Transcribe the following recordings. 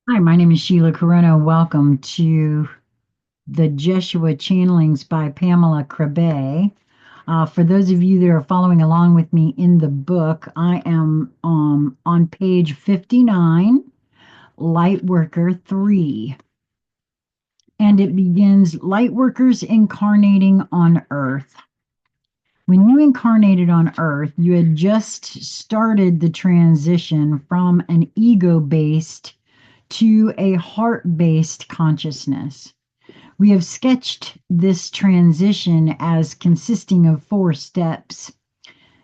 Hi, my name is Sheila Corona. Welcome to the Jeshua Channelings by Pamela Kribbe. For those of you that are following along with me in the book, I am on page 59, Lightworker 3. And it begins Lightworkers incarnating on Earth. When you incarnated on Earth, you had just started the transition from an ego based to a heart based consciousness. We have sketched this transition as consisting of 4 steps.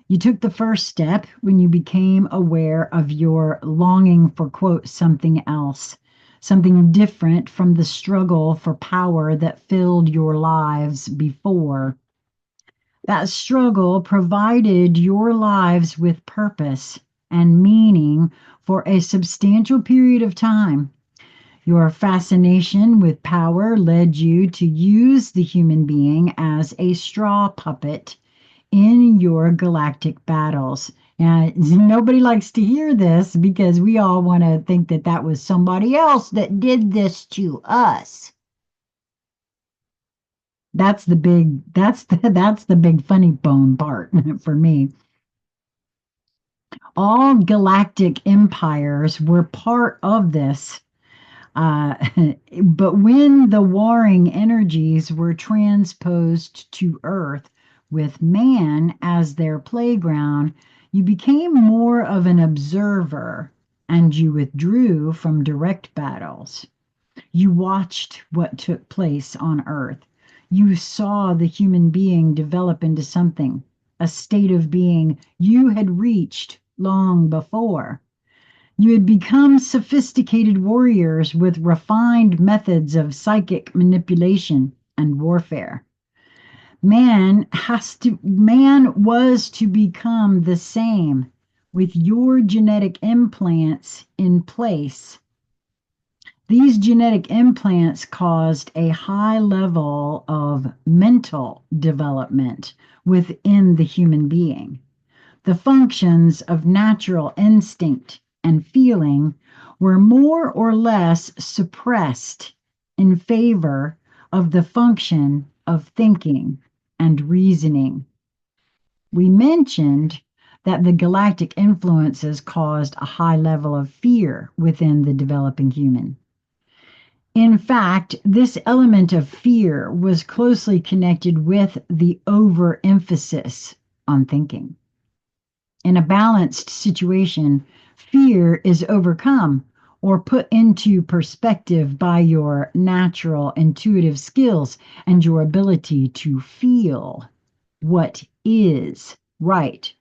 You took the first step when you became aware of your longing for, quote, something else, something different from the struggle for power that filled your lives before. That struggle provided your lives with purpose and meaning for a substantial period of time. Your fascination with power led you to use the human being as a straw puppet in your galactic battles. And nobody likes to hear this because we all want to think that that was somebody else that did this to us. That's the big funny bone part for me. All galactic empires were part of this. Uh, but when the warring energies were transposed to Earth with man as their playground, you became more of an observer and you withdrew from direct battles. You watched what took place on Earth. You saw the human being develop into something, a state of being you had reached long before. You had become sophisticated warriors with refined methods of psychic manipulation and warfare. Man was to become the same with your genetic implants in place. These genetic implants caused a high level of mental development within the human being. The functions of natural instinct and feeling were more or less suppressed in favor of the function of thinking and reasoning. We mentioned that the galactic influences caused a high level of fear within the developing human. In fact, this element of fear was closely connected with the overemphasis on thinking. In a balanced situation, fear is overcome or put into perspective by your natural intuitive skills and your ability to feel what is right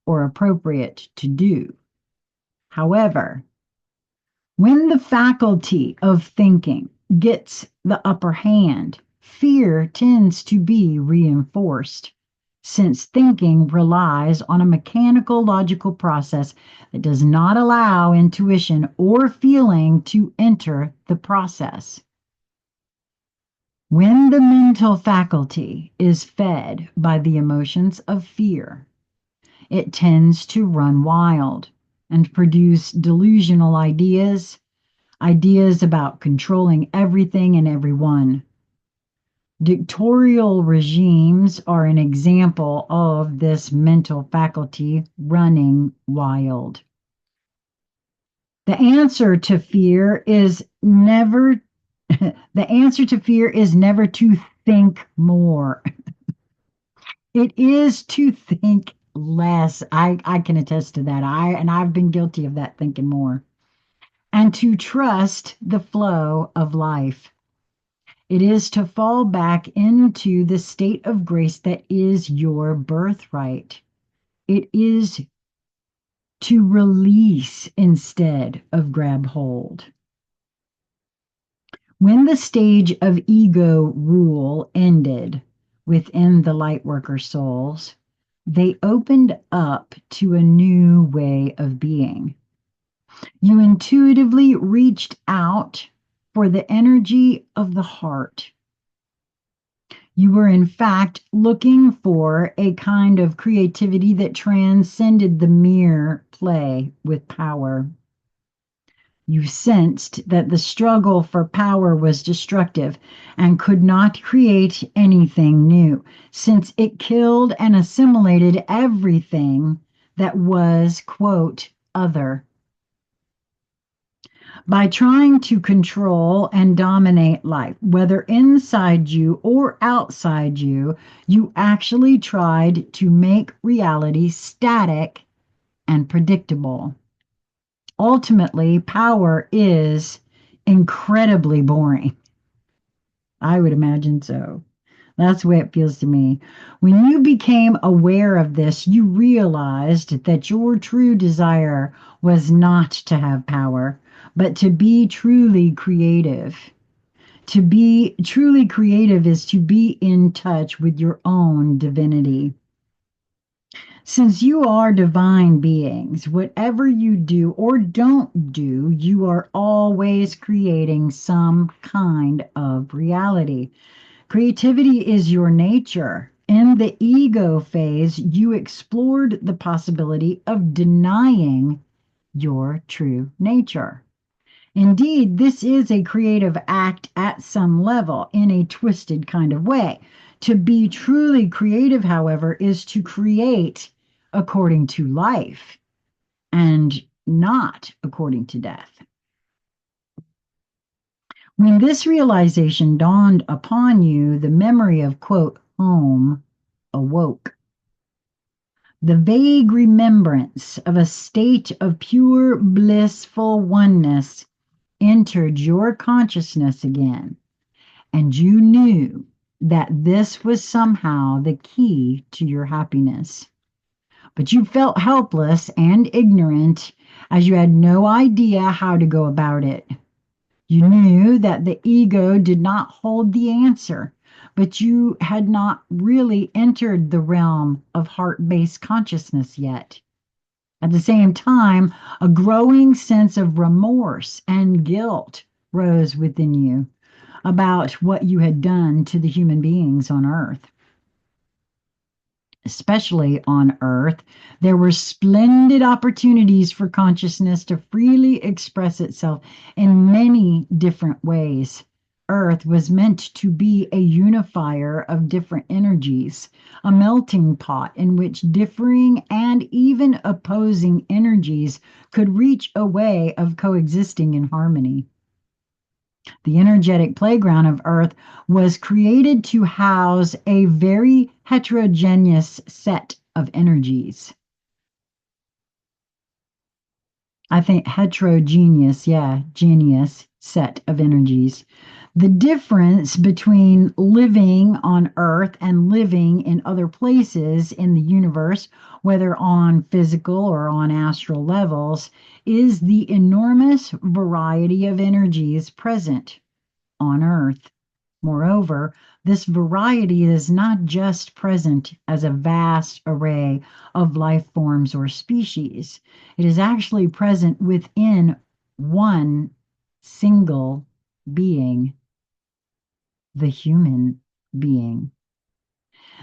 or appropriate to do. However, when the faculty of thinking gets the upper hand, fear tends to be reinforced, since thinking relies on a mechanical logical process that does not allow intuition or feeling to enter the process. When the mental faculty is fed by the emotions of fear, it tends to run wild and produce delusional ideas about controlling everything and everyone. Dictatorial regimes are an example of this mental faculty running wild. The answer to fear is never the answer to fear is never to think more. It is to think less. I can attest to that. I've been guilty of that thinking more. And to trust the flow of life. It is to fall back into the state of grace that is your birthright. It is to release instead of grab hold. When the stage of ego rule ended within the Lightworker souls, they opened up to a new way of being. You intuitively reached out for the energy of the heart. You were, in fact, looking for a kind of creativity that transcended the mere play with power. You sensed that the struggle for power was destructive and could not create anything new, since it killed and assimilated everything that was, quote, other. By trying to control and dominate life, whether inside you or outside you, you actually tried to make reality static and predictable. Ultimately, power is incredibly boring. I would imagine so. That's the way it feels to me. When you became aware of this, you realized that your true desire was not to have power, but to be truly creative. To be truly creative is to be in touch with your own divinity. Since you are divine beings, whatever you do or don't do, you are always creating some kind of reality. Creativity is your nature. In the ego phase, you explored the possibility of denying your true nature. Indeed, this is a creative act at some level in a twisted kind of way. To be truly creative, however, is to create according to life and not according to death. When this realization dawned upon you, the memory of, quote, home awoke. The vague remembrance of a state of pure blissful oneness entered your consciousness again, and you knew that this was somehow the key to your happiness. But you felt helpless and ignorant as you had no idea how to go about it. You knew that the ego did not hold the answer, but you had not really entered the realm of heart-based consciousness yet. At the same time, a growing sense of remorse and guilt rose within you about what you had done to the human beings on earth. Especially on earth, there were splendid opportunities for consciousness to freely express itself in many different ways. Earth was meant to be a unifier of different energies, a melting pot in which differing and even opposing energies could reach a way of coexisting in harmony. The energetic playground of Earth was created to house a very heterogeneous set of energies. I think heterogeneous, genius set of energies. The difference between living on Earth and living in other places in the universe, whether on physical or on astral levels, is the enormous variety of energies present on Earth. Moreover, this variety is not just present as a vast array of life forms or species. It is actually present within one single being, the human being.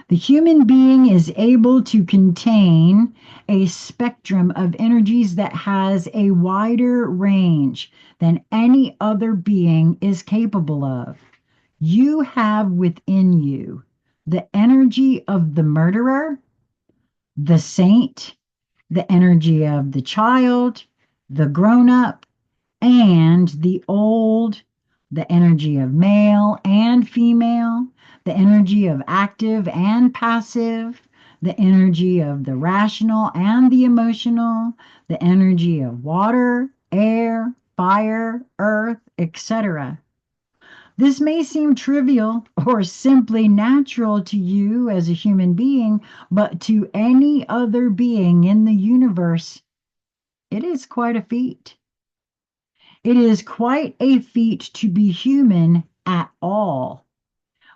The human being is able to contain a spectrum of energies that has a wider range than any other being is capable of. You have within you the energy of the murderer, the saint, the energy of the child, the grown up, and the old, the energy of male and female, the energy of active and passive, the energy of the rational and the emotional, the energy of water, air, fire, earth, etc. This may seem trivial or simply natural to you as a human being, but to any other being in the universe, it is quite a feat. It is quite a feat to be human at all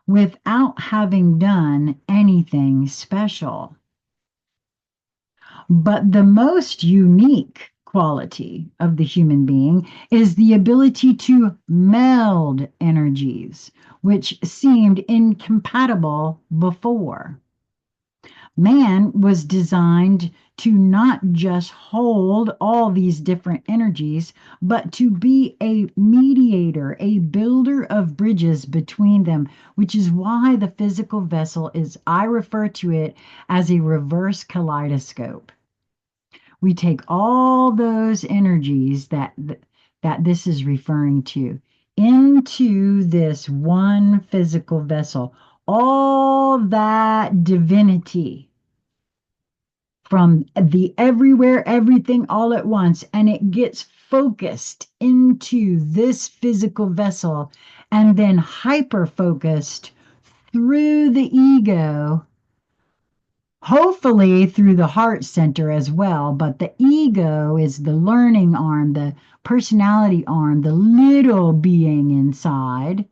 without having done anything special. But the most unique quality of the human being is the ability to meld energies, which seemed incompatible before. Man was designed to not just hold all these different energies, but to be a mediator, a builder of bridges between them, which is why the physical vessel is, I refer to it as a reverse kaleidoscope. We take all those energies that this is referring to into this one physical vessel. All that divinity from the everywhere, everything all at once, and it gets focused into this physical vessel and then hyper focused through the ego, hopefully through the heart center as well. But the ego is the learning arm, the personality arm, the little being inside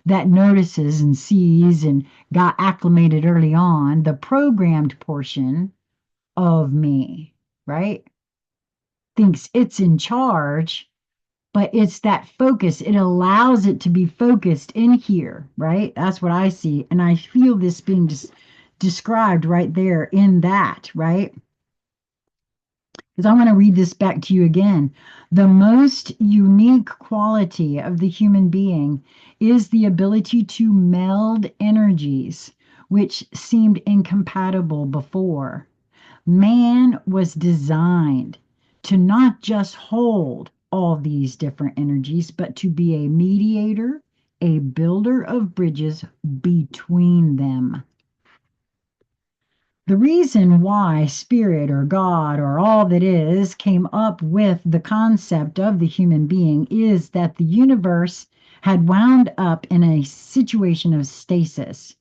that notices and sees and got acclimated early on, the programmed portion of me, right? Thinks it's in charge, but it's that focus. It allows it to be focused in here, right? That's what I see. And I feel this being described right there in that, right? Because I want to read this back to you again. The most unique quality of the human being is the ability to meld energies which seemed incompatible before. Man was designed to not just hold all these different energies, but to be a mediator, a builder of bridges between them. The reason why spirit or God or all that is came up with the concept of the human being is that the universe had wound up in a situation of stasis.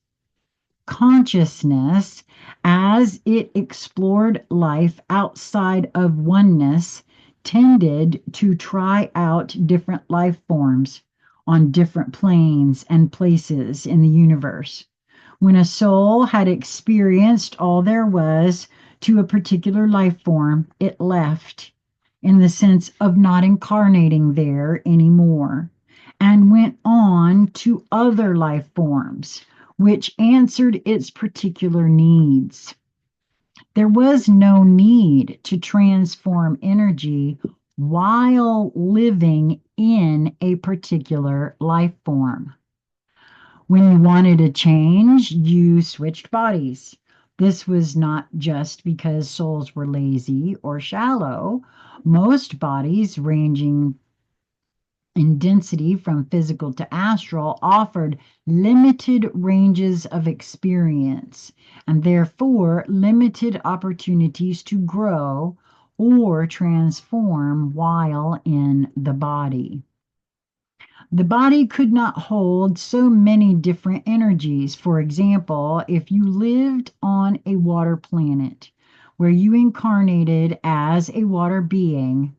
Consciousness, as it explored life outside of oneness, tended to try out different life forms on different planes and places in the universe. When a soul had experienced all there was to a particular life form, it left in the sense of not incarnating there anymore and went on to other life forms which answered its particular needs. There was no need to transform energy while living in a particular life form. When you wanted a change, you switched bodies. This was not just because souls were lazy or shallow. Most bodies, ranging in density from physical to astral, offered limited ranges of experience and therefore limited opportunities to grow or transform while in the body. The body could not hold so many different energies. For example, if you lived on a water planet where you incarnated as a water being,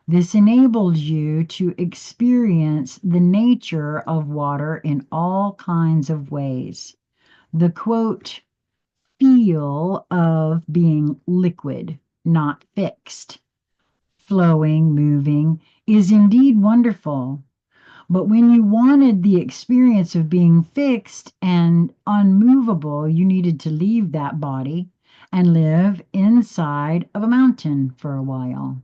this enabled you to experience the nature of water in all kinds of ways. The quote, feel of being liquid, not fixed, flowing, moving, is indeed wonderful. But when you wanted the experience of being fixed and unmovable, you needed to leave that body and live inside of a mountain for a while.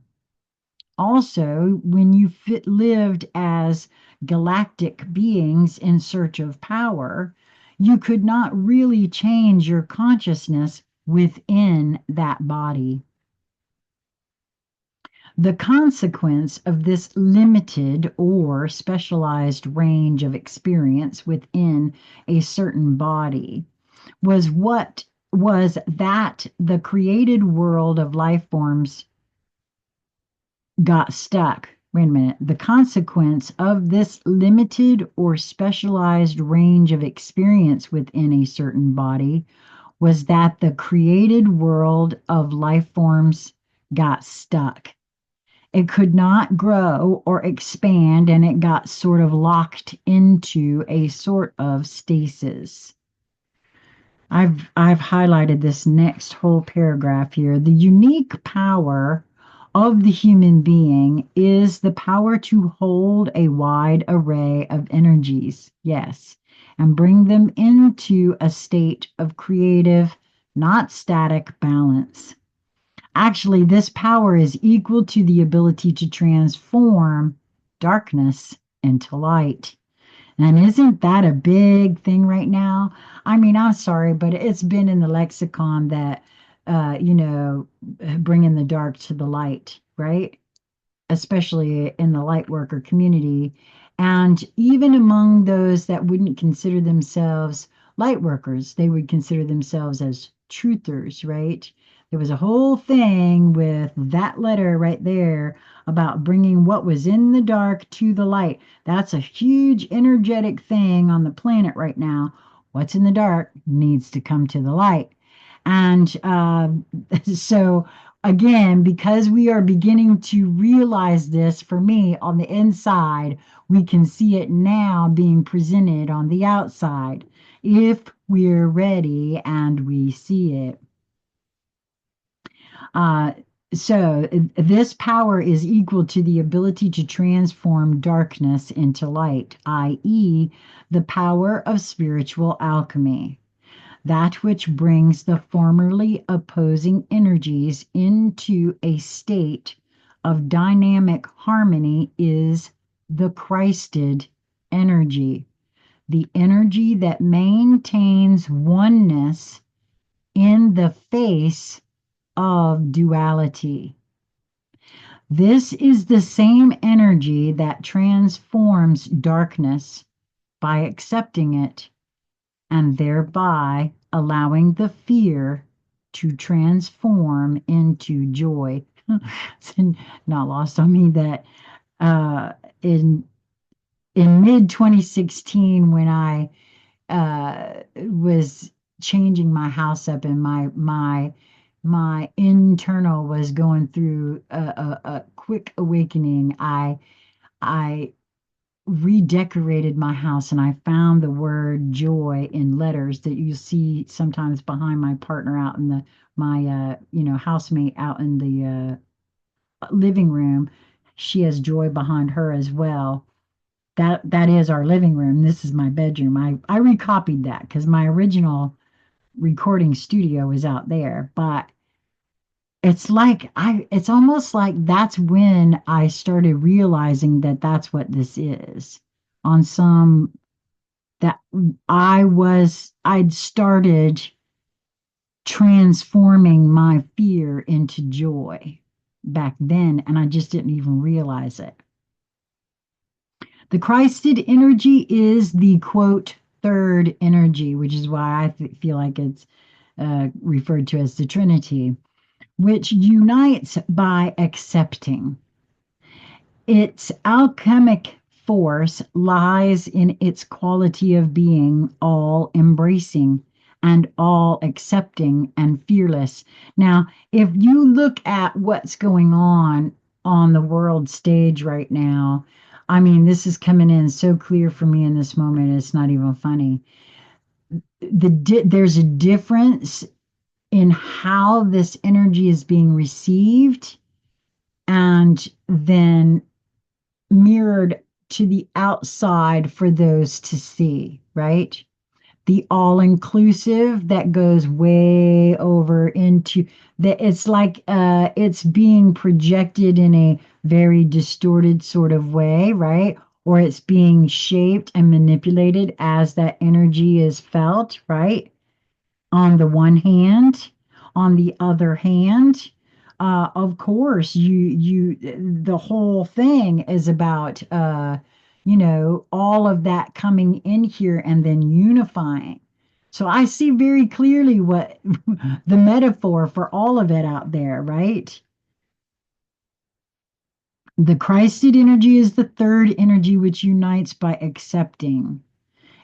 Also, when you lived as galactic beings in search of power, you could not really change your consciousness within that body. The consequence of this limited or specialized range of experience within a certain body was that the created world of life forms got stuck. Wait a minute. The consequence of this limited or specialized range of experience within a certain body was that the created world of life forms got stuck. It could not grow or expand, and it got sort of locked into a sort of stasis. I've highlighted this next whole paragraph here. The unique power of the human being is the power to hold a wide array of energies, yes, and bring them into a state of creative not static balance. Actually, this power is equal to the ability to transform darkness into light. And isn't that a big thing right now? I mean, I'm sorry, but it's been in the lexicon that, you know, bringing the dark to the light, right? Especially in the light worker community. And even among those that wouldn't consider themselves light workers, they would consider themselves as truthers, right? There was a whole thing with that letter right there about bringing what was in the dark to the light. That's a huge energetic thing on the planet right now. What's in the dark needs to come to the light. And so, again, because we are beginning to realize this for me on the inside, we can see it now being presented on the outside if we're ready and we see it. Uh, this power is equal to the ability to transform darkness into light, i.e., the power of spiritual alchemy. That which brings the formerly opposing energies into a state of dynamic harmony is the Christed energy, the energy that maintains oneness in the face of duality. This is the same energy that transforms darkness by accepting it and thereby allowing the fear to transform into joy. It's not lost on me that uh, in mid 2016, when I was changing my house up and my internal was going through a quick awakening, I redecorated my house and I found the word joy in letters that you see sometimes behind my partner out in the my housemate out in the living room. She has joy behind her as well. That is our living room. This is my bedroom. I recopied that because my original recording studio is out there, but it's almost like that's when I started realizing that that's what this is on some that I'd started transforming my fear into joy back then, and I just didn't even realize it. The Christed energy is the quote third energy, which is why I feel like it's referred to as the Trinity, which unites by accepting. Its alchemic force lies in its quality of being all embracing and all accepting and fearless. Now, if you look at what's going on the world stage right now, I mean, this is coming in so clear for me in this moment, it's not even funny. There's a difference in how this energy is being received and then mirrored to the outside for those to see, right? The all inclusive that goes way over into that it's like it's being projected in a very distorted sort of way, right? Or it's being shaped and manipulated as that energy is felt, right? On the one hand. On the other hand, of course, the whole thing is about, all of that coming in here and then unifying. So I see very clearly what the metaphor for all of it out there, right? The Christed energy is the third energy which unites by accepting.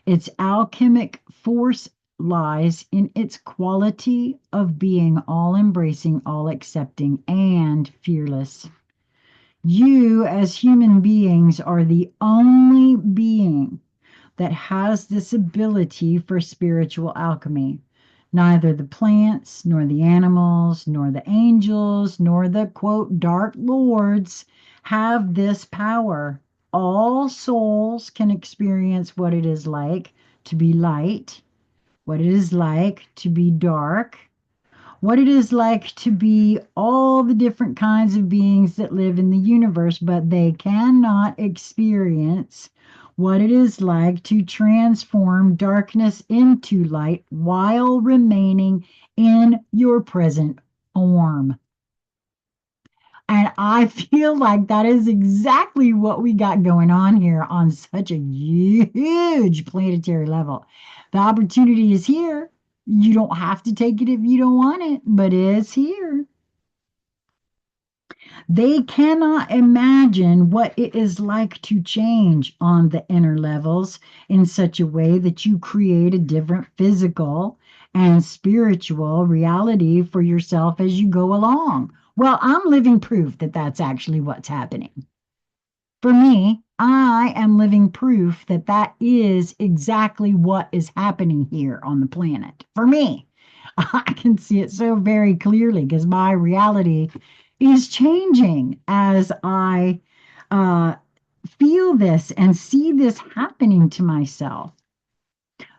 Its alchemic force lies in its quality of being all embracing, all accepting, and fearless. You, as human beings, are the only being that has this ability for spiritual alchemy. Neither the plants, nor the animals, nor the angels, nor the quote, dark lords have this power. All souls can experience what it is like to be light, what it is like to be dark, what it is like to be all the different kinds of beings that live in the universe, but they cannot experience what it is like to transform darkness into light while remaining in your present form. And I feel like that is exactly what we got going on here on such a huge planetary level. The opportunity is here. You don't have to take it if you don't want it, but it's here. They cannot imagine what it is like to change on the inner levels in such a way that you create a different physical and spiritual reality for yourself as you go along. Well, I'm living proof that that's actually what's happening. For me, I am living proof that that is exactly what is happening here on the planet. For me, I can see it so very clearly because my reality is changing as I uh, feel this and see this happening to myself.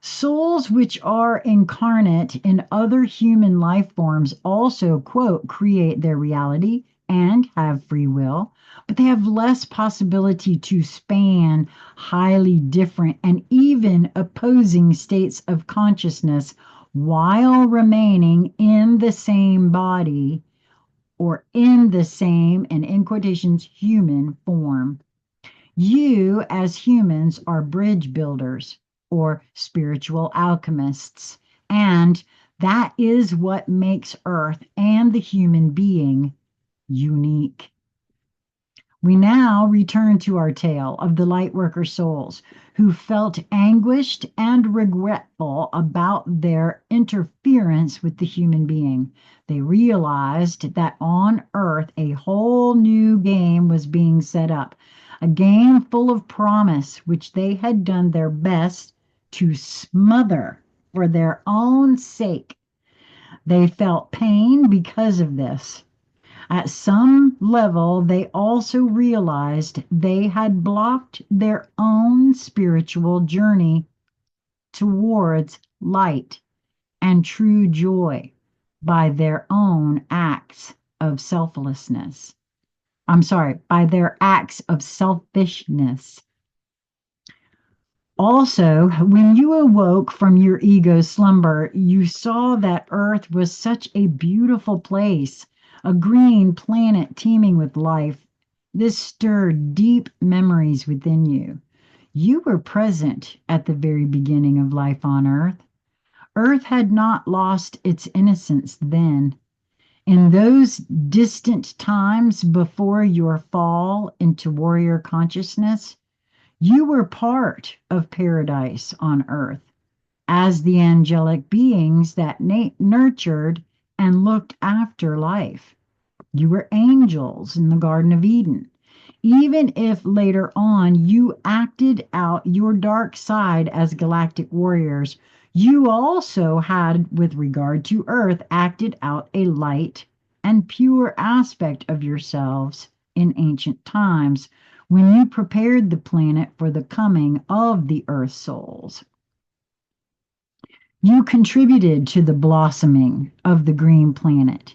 Souls which are incarnate in other human life forms also, quote, create their reality and have free will, but they have less possibility to span highly different and even opposing states of consciousness while remaining in the same body or in the same, and in quotations, human form. You, as humans, are bridge builders or spiritual alchemists. And that is what makes Earth and the human being unique. We now return to our tale of the Lightworker souls who felt anguished and regretful about their interference with the human being. They realized that on Earth a whole new game was being set up, a game full of promise which they had done their best to smother for their own sake. They felt pain because of this. At some level, they also realized they had blocked their own spiritual journey towards light and true joy by their own acts of selflessness. I'm sorry, by their acts of selfishness. Also, when you awoke from your ego slumber, you saw that Earth was such a beautiful place, a green planet teeming with life. This stirred deep memories within you. You were present at the very beginning of life on Earth. Earth had not lost its innocence then. In those distant times before your fall into warrior consciousness, you were part of paradise on earth as the angelic beings that nurtured and looked after life. You were angels in the Garden of Eden. Even if later on you acted out your dark side as galactic warriors, you also had, with regard to Earth, acted out a light and pure aspect of yourselves in ancient times when you prepared the planet for the coming of the Earth souls. You contributed to the blossoming of the green planet.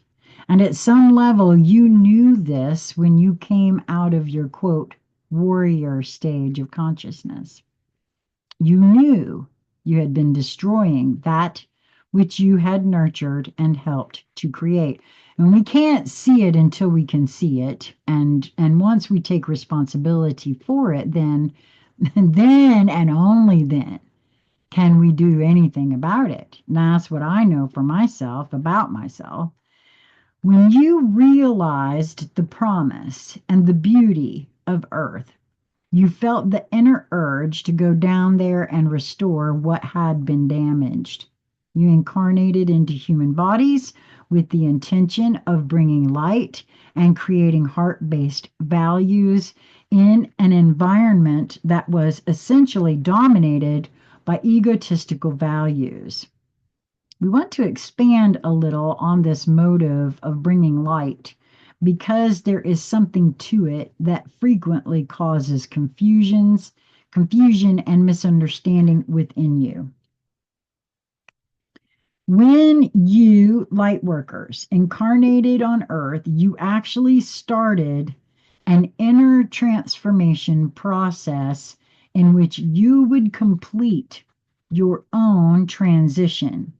And at some level, you knew this when you came out of your, quote, warrior stage of consciousness. You knew you had been destroying that which you had nurtured and helped to create. And we can't see it until we can see it. And once we take responsibility for it, then, then and only then can we do anything about it? And that's what I know for myself about myself. When you realized the promise and the beauty of Earth, you felt the inner urge to go down there and restore what had been damaged. You incarnated into human bodies with the intention of bringing light and creating heart-based values in an environment that was essentially dominated by egotistical values. We want to expand a little on this motive of bringing light because there is something to it that frequently causes confusion and misunderstanding within you. When you, light workers, incarnated on earth, you actually started an inner transformation process in which you would complete your own transition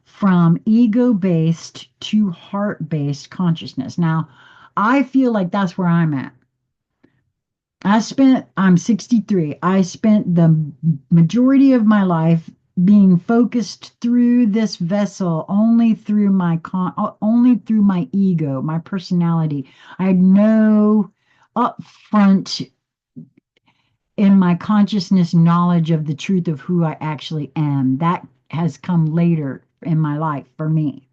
from ego based to heart based consciousness. Now, I feel like that's where I'm at. I'm 63. I spent the majority of my life being focused through this vessel only through my ego, my personality. I had no upfront in my consciousness knowledge of the truth of who I actually am. That has come later in my life for me.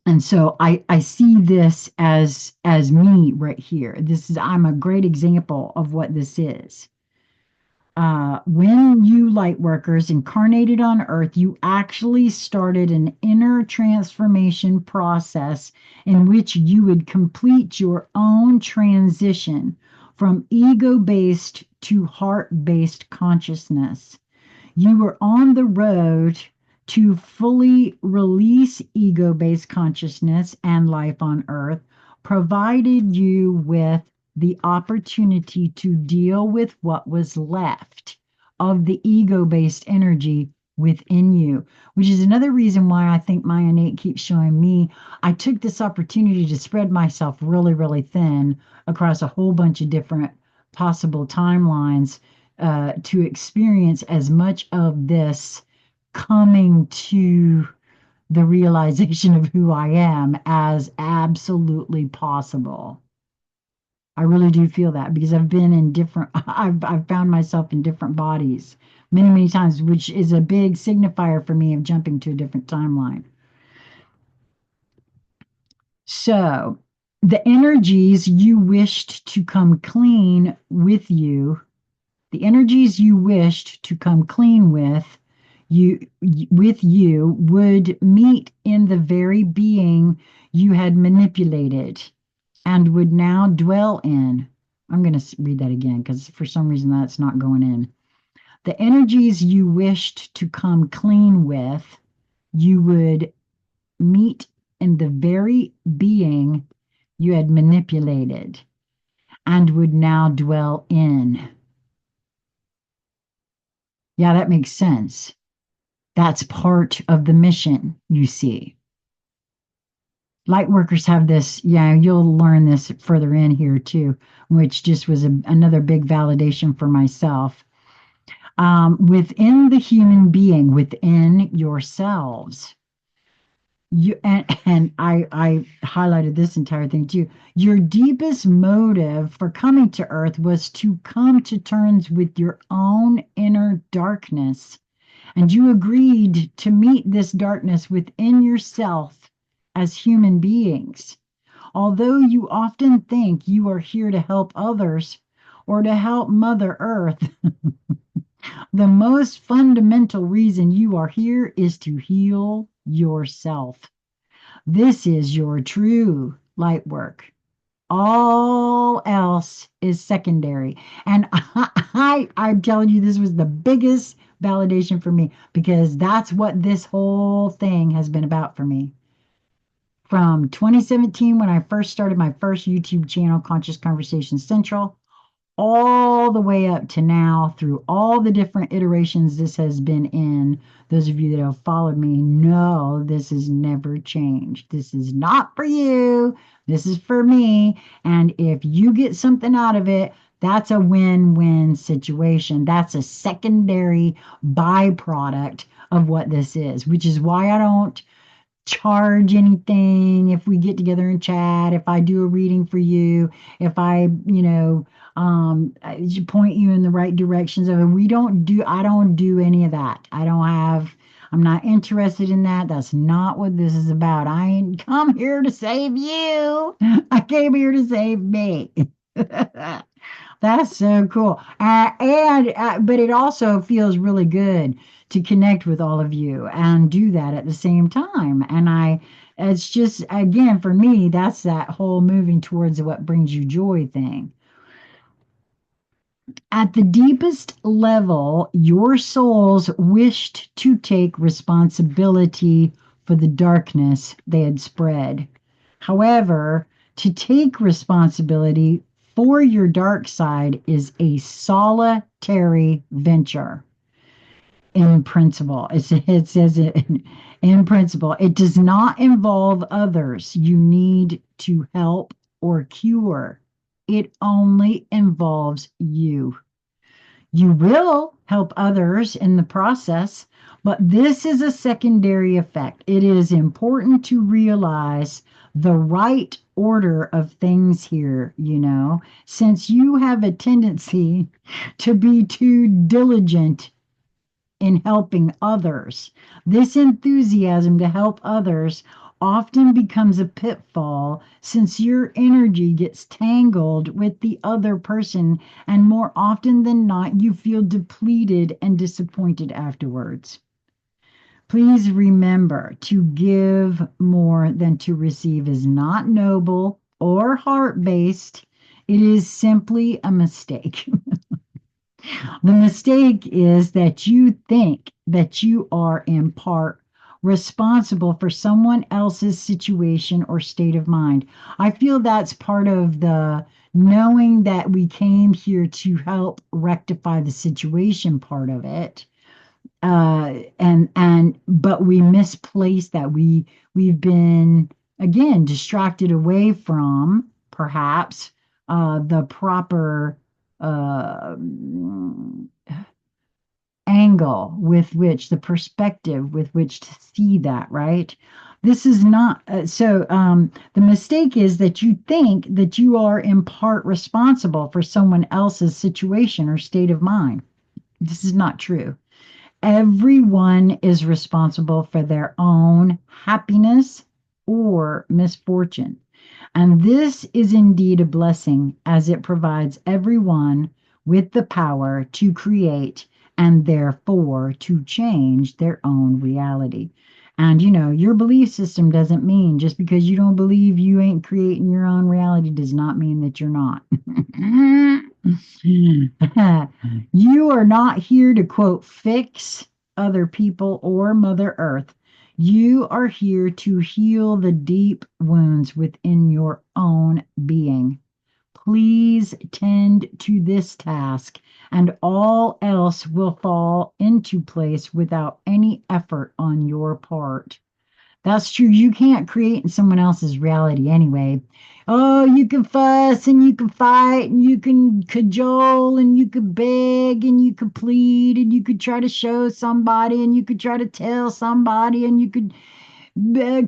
And so I see this as me right here. I'm a great example of what this is. When you light workers incarnated on earth, you actually started an inner transformation process in which you would complete your own transition from ego based to heart based consciousness. You were on the road to fully release ego based consciousness and life on earth, provided you with the opportunity to deal with what was left of the ego based energy within you, which is another reason why I think my innate keeps showing me I took this opportunity to spread myself really, really thin across a whole bunch of different possible timelines to experience as much of this coming to the realization of who I am as absolutely possible. I really do feel that because I've been in different, I've found myself in different bodies many, many times, which is a big signifier for me of jumping to a different timeline. So, the energies you wished to come clean with you, the energies you wished to come clean you you would meet in the very being you had manipulated and would now dwell in. I'm going to read that again because for some reason that's not going in. The energies you wished to come clean with, you would meet in the very being you had manipulated and would now dwell in. Yeah, that makes sense. That's part of the mission, you see. Light workers have this, yeah, you'll learn this further in here too, which just was another big validation for myself. Within the human being, within yourselves, and I highlighted this entire thing too. Your deepest motive for coming to Earth was to come to terms with your own inner darkness, and you agreed to meet this darkness within yourself as human beings. Although you often think you are here to help others or to help Mother Earth, the most fundamental reason you are here is to heal yourself. This is your true light work. All else is secondary. And I'm telling you, this was the biggest validation for me because that's what this whole thing has been about for me. From 2017, when I first started my first YouTube channel, Conscious Conversation Central, all the way up to now through all the different iterations this has been in. Those of you that have followed me know this has never changed. This is not for you. This is for me. And if you get something out of it, that's a win-win situation. That's a secondary byproduct of what this is, which is why I don't charge anything if we get together and chat, if I do a reading for you, if I point you in the right directions of it. I don't do any of that. I'm not interested in that. That's not what this is about. I ain't come here to save you. I came here to save me. That's so cool. But it also feels really good to connect with all of you and do that at the same time. It's just, again, for me, that's that whole moving towards what brings you joy thing. At the deepest level, your souls wished to take responsibility for the darkness they had spread. However, to take responsibility for your dark side is a solitary venture in principle. It says it in principle. It does not involve others you need to help or cure. It only involves you. You will help others in the process, but this is a secondary effect. It is important to realize the right order of things here, since you have a tendency to be too diligent in helping others. This enthusiasm to help others often becomes a pitfall since your energy gets tangled with the other person, and more often than not, you feel depleted and disappointed afterwards. Please remember to give more than to receive is not noble or heart based. It is simply a mistake. The mistake is that you think that you are in part responsible for someone else's situation or state of mind. I feel that's part of the knowing that we came here to help rectify the situation part of it. And but we misplaced that. We've been again distracted away from perhaps the proper uh, angle with which, the perspective with which to see that, right? This is not the mistake is that you think that you are in part responsible for someone else's situation or state of mind. This is not true. Everyone is responsible for their own happiness or misfortune. And this is indeed a blessing as it provides everyone with the power to create and therefore to change their own reality. And your belief system doesn't mean just because you don't believe you ain't creating your own reality does not mean that you're not. You are not here to quote fix other people or Mother Earth. You are here to heal the deep wounds within your own being. Please tend to this task, and all else will fall into place without any effort on your part. That's true. You can't create in someone else's reality anyway. Oh, you can fuss and you can fight and you can cajole and you could beg and you could plead and you could try to show somebody and you could try to tell somebody and you could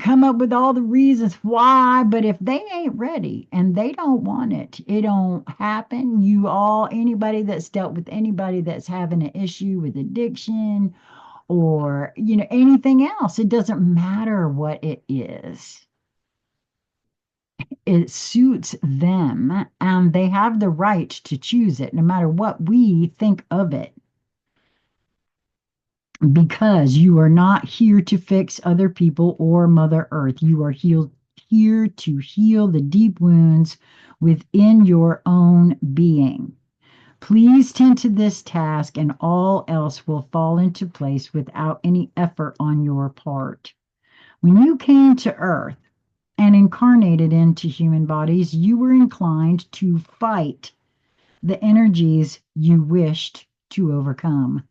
come up with all the reasons why. But if they ain't ready and they don't want it, it don't happen. Anybody that's dealt with anybody that's having an issue with addiction or anything else, it doesn't matter what it is, it suits them and they have the right to choose it no matter what we think of it, because you are not here to fix other people or Mother Earth. You are here to heal the deep wounds within your own being. Please tend to this task, and all else will fall into place without any effort on your part. When you came to Earth and incarnated into human bodies, you were inclined to fight the energies you wished to overcome.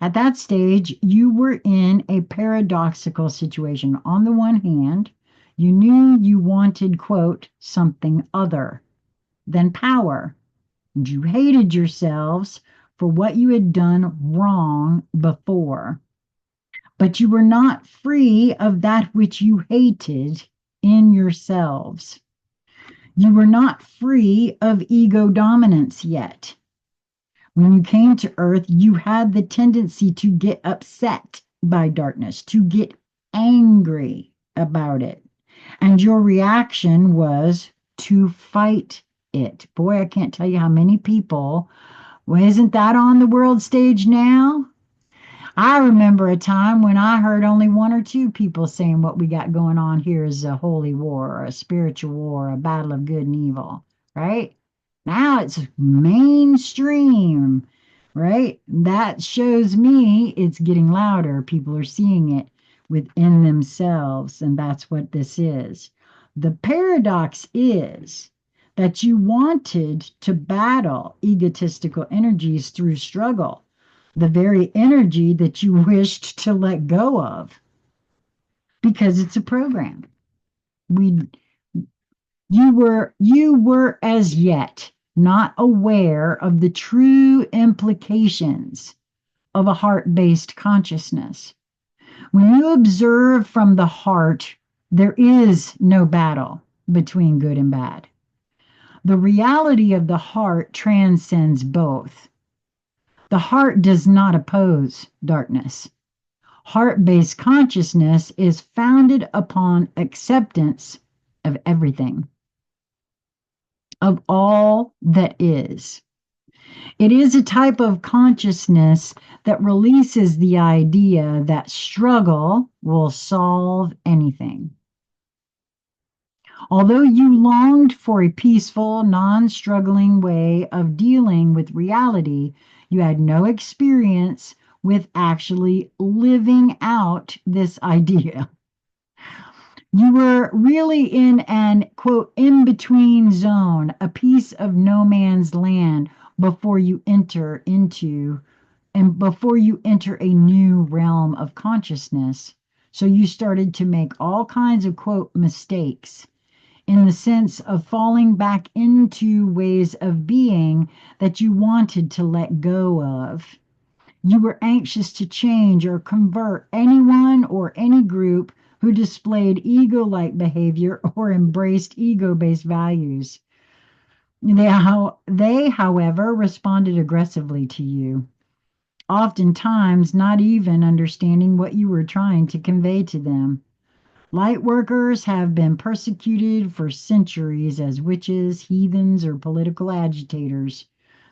At that stage, you were in a paradoxical situation. On the one hand, you knew you wanted, quote, something other than power. And you hated yourselves for what you had done wrong before. But you were not free of that which you hated in yourselves. You were not free of ego dominance yet. When you came to Earth, you had the tendency to get upset by darkness, to get angry about it. And your reaction was to fight it. Boy, I can't tell you how many people, well, isn't that on the world stage now? I remember a time when I heard only one or two people saying what we got going on here is a holy war, or a spiritual war, a battle of good and evil, right? Now it's mainstream, right? That shows me it's getting louder. People are seeing it within themselves, and that's what this is. The paradox is that you wanted to battle egotistical energies through struggle, the very energy that you wished to let go of, because it's a program. We you were as yet not aware of the true implications of a heart-based consciousness. When you observe from the heart, there is no battle between good and bad. The reality of the heart transcends both. The heart does not oppose darkness. Heart-based consciousness is founded upon acceptance of everything, of all that is. It is a type of consciousness that releases the idea that struggle will solve anything. Although you longed for a peaceful, non struggling way of dealing with reality, you had no experience with actually living out this idea. You were really in an quote in between zone, a piece of no man's land before you enter into and before you enter a new realm of consciousness. So you started to make all kinds of quote mistakes in the sense of falling back into ways of being that you wanted to let go of. You were anxious to change or convert anyone or any group who displayed ego like behavior or embraced ego based values. They, however, responded aggressively to you, oftentimes not even understanding what you were trying to convey to them. Lightworkers have been persecuted for centuries as witches, heathens, or political agitators.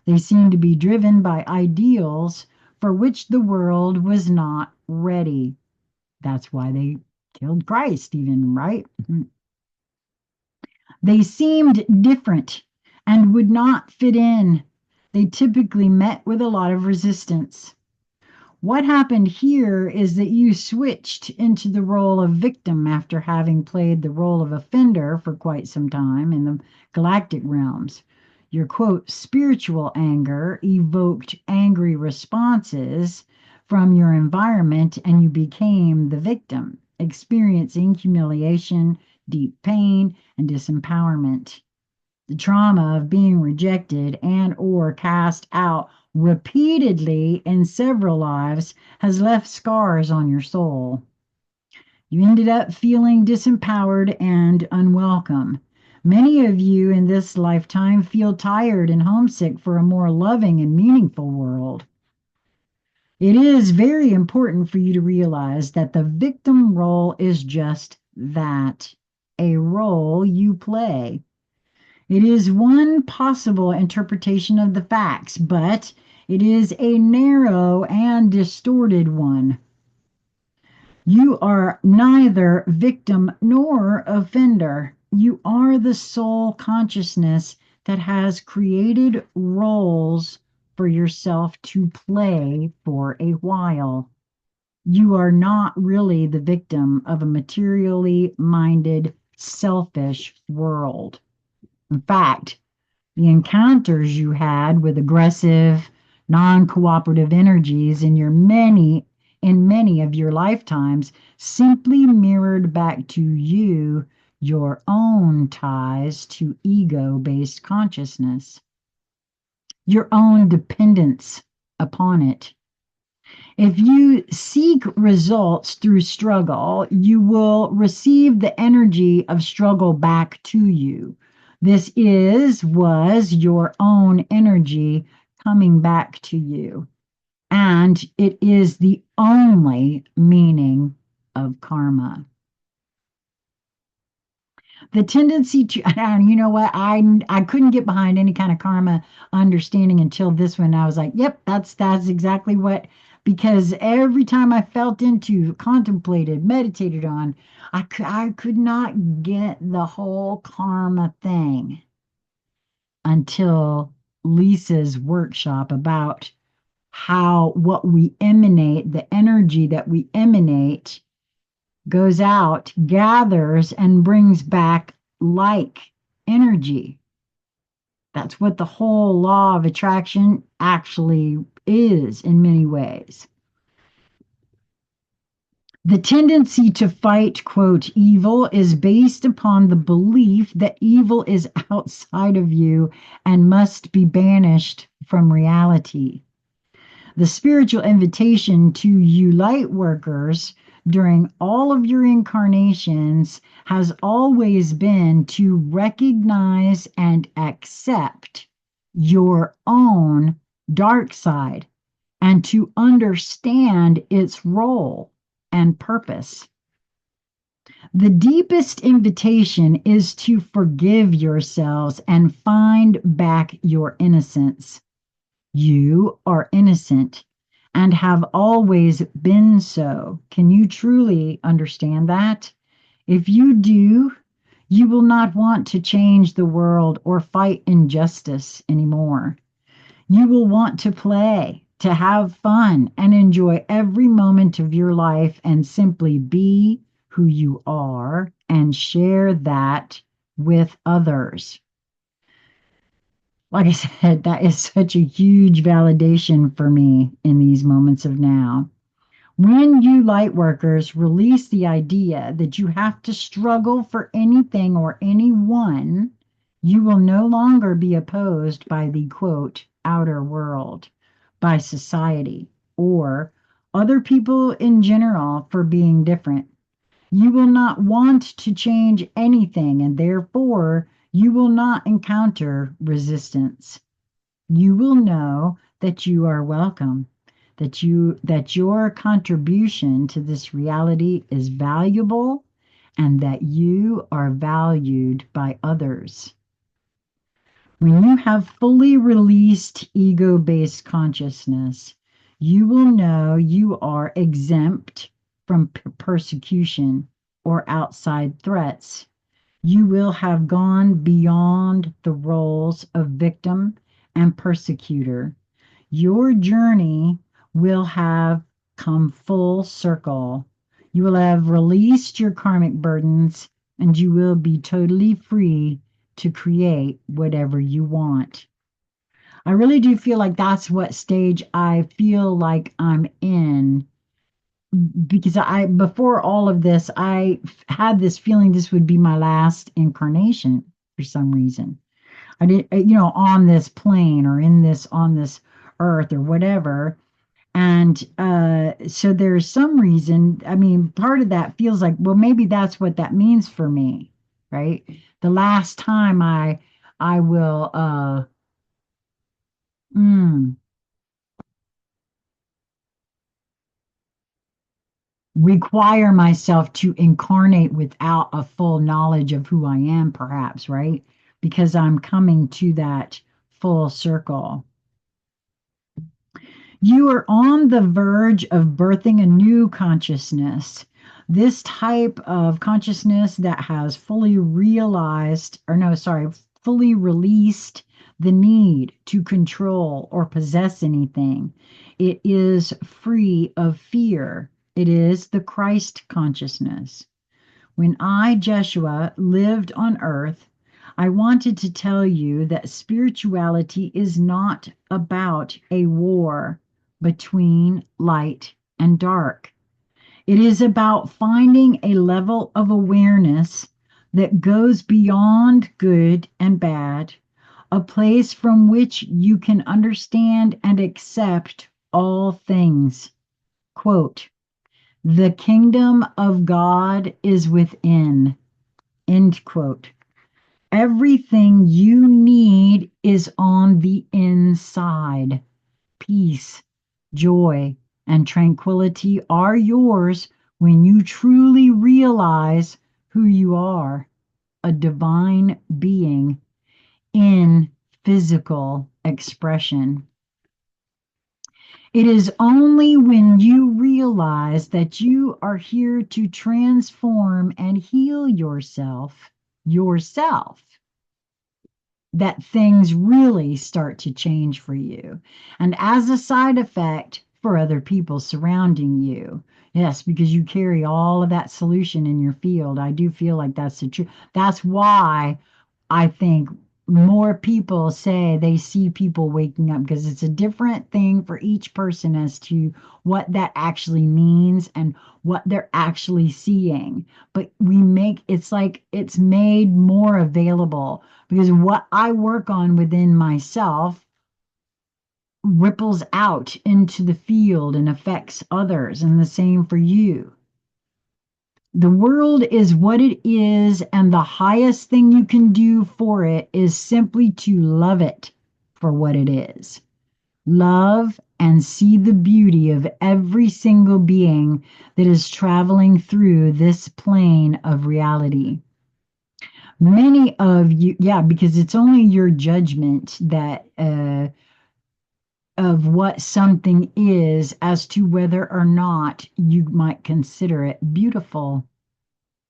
They seem to be driven by ideals for which the world was not ready. That's why they killed Christ, even, right? They seemed different and would not fit in. They typically met with a lot of resistance. What happened here is that you switched into the role of victim after having played the role of offender for quite some time in the galactic realms. Your quote, spiritual anger evoked angry responses from your environment, and you became the victim, experiencing humiliation, deep pain, and disempowerment. The trauma of being rejected and or cast out repeatedly in several lives has left scars on your soul. You ended up feeling disempowered and unwelcome. Many of you in this lifetime feel tired and homesick for a more loving and meaningful world. It is very important for you to realize that the victim role is just that, a role you play. It is one possible interpretation of the facts, but it is a narrow and distorted one. You are neither victim nor offender. You are the soul consciousness that has created roles for yourself to play for a while. You are not really the victim of a materially minded, selfish world. In fact, the encounters you had with aggressive, non-cooperative energies in many of your lifetimes simply mirrored back to you your own ties to ego-based consciousness, your own dependence upon it. If you seek results through struggle, you will receive the energy of struggle back to you. Was your own energy coming back to you. And it is the only meaning of karma. The tendency to, and you know what, I couldn't get behind any kind of karma understanding until this one. I was like, yep, that's exactly what, because every time I felt into, contemplated, meditated on, I could not get the whole karma thing. until Lisa's workshop about how what we emanate, the energy that we emanate, goes out, gathers, and brings back like energy. That's what the whole law of attraction actually is in many ways. The tendency to fight, quote, evil is based upon the belief that evil is outside of you and must be banished from reality. The spiritual invitation to you light workers during all of your incarnations has always been to recognize and accept your own dark side and to understand its role and purpose. The deepest invitation is to forgive yourselves and find back your innocence. You are innocent and have always been so. Can you truly understand that? If you do, you will not want to change the world or fight injustice anymore. You will want to play, to have fun, and enjoy every moment of your life and simply be who you are and share that with others. Like I said, that is such a huge validation for me in these moments of now. When you light workers release the idea that you have to struggle for anything or anyone, you will no longer be opposed by the quote, outer world, by society, or other people in general for being different. You will not want to change anything, and therefore you will not encounter resistance. You will know that you are welcome, that your contribution to this reality is valuable, and that you are valued by others. When you have fully released ego-based consciousness, you will know you are exempt from persecution or outside threats. You will have gone beyond the roles of victim and persecutor. Your journey will have come full circle. You will have released your karmic burdens and you will be totally free to create whatever you want. I really do feel like that's what stage I feel like I'm in, because I before all of this I had this feeling this would be my last incarnation for some reason. I did, on this plane or in this on this earth or whatever. And so there's some reason, I mean, part of that feels like, well, maybe that's what that means for me, right? The last time I will mm, require myself to incarnate without a full knowledge of who I am, perhaps, right? Because I'm coming to that full circle. You are on the verge of birthing a new consciousness. This type of consciousness that has fully realized, or no, sorry, fully released the need to control or possess anything. It is free of fear. It is the Christ consciousness. When I, Jeshua, lived on earth, I wanted to tell you that spirituality is not about a war between light and dark. It is about finding a level of awareness that goes beyond good and bad, a place from which you can understand and accept all things. Quote, the kingdom of God is within. End quote. Everything you need is on the inside. Peace, joy, and tranquility are yours when you truly realize who you are, a divine being in physical expression. It is only when you realize that you are here to transform and heal yourself, that things really start to change for you. And as a side effect, for other people surrounding you. Yes, because you carry all of that solution in your field. I do feel like that's the truth. That's why I think more people say they see people waking up, because it's a different thing for each person as to what that actually means and what they're actually seeing. But it's like it's made more available, because what I work on within myself ripples out into the field and affects others, and the same for you. The world is what it is, and the highest thing you can do for it is simply to love it for what it is. Love and see the beauty of every single being that is traveling through this plane of reality. Many of you, yeah, because it's only your judgment that of what something is as to whether or not you might consider it beautiful.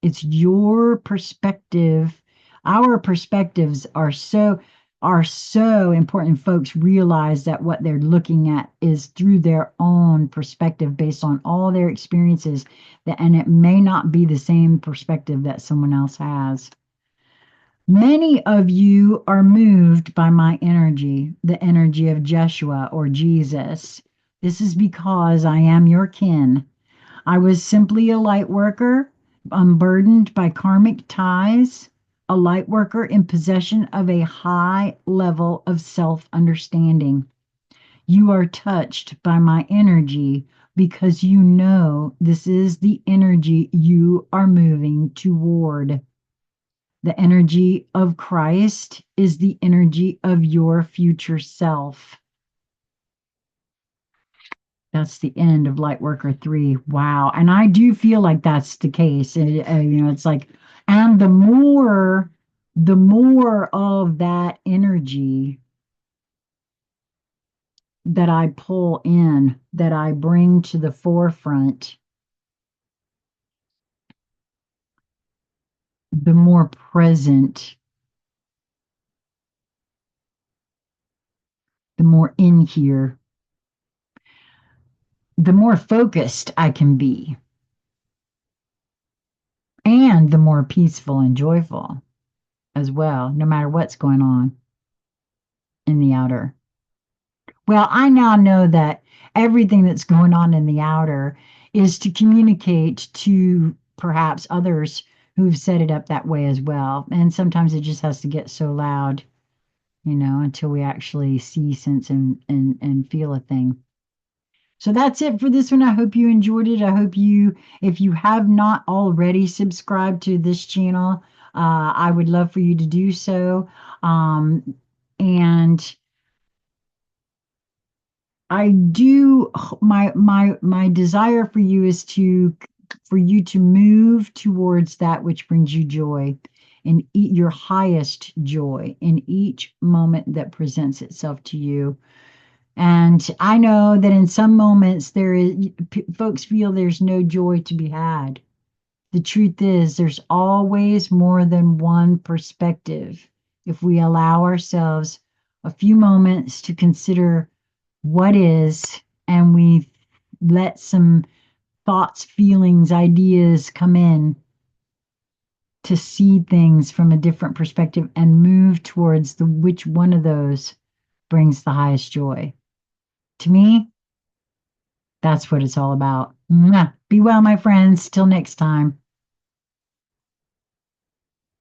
It's your perspective. Our perspectives are so important. Folks realize that what they're looking at is through their own perspective based on all their experiences, and it may not be the same perspective that someone else has. Many of you are moved by my energy, the energy of Jeshua or Jesus. This is because I am your kin. I was simply a light worker, unburdened by karmic ties, a light worker in possession of a high level of self understanding. You are touched by my energy because you know this is the energy you are moving toward. The energy of Christ is the energy of your future self. That's the end of Lightworker 3. Wow. And I do feel like that's the case. It's like, and the more of that energy that I pull in, that I bring to the forefront, the more present, the more in here, the more focused I can be, and the more peaceful and joyful as well, no matter what's going on in the outer. Well, I now know that everything that's going on in the outer is to communicate to perhaps others who've set it up that way as well. And sometimes it just has to get so loud, until we actually see, sense, and feel a thing. So that's it for this one. I hope you enjoyed it. I hope if you have not already subscribed to this channel, I would love for you to do so. And I do my desire for you is for you to move towards that which brings you joy, and your highest joy in each moment that presents itself to you. And I know that in some moments folks feel there's no joy to be had. The truth is, there's always more than one perspective if we allow ourselves a few moments to consider what is, and we let some thoughts, feelings, ideas come in to see things from a different perspective and move towards which one of those brings the highest joy. To me, that's what it's all about. Mwah. Be well, my friends. Till next time.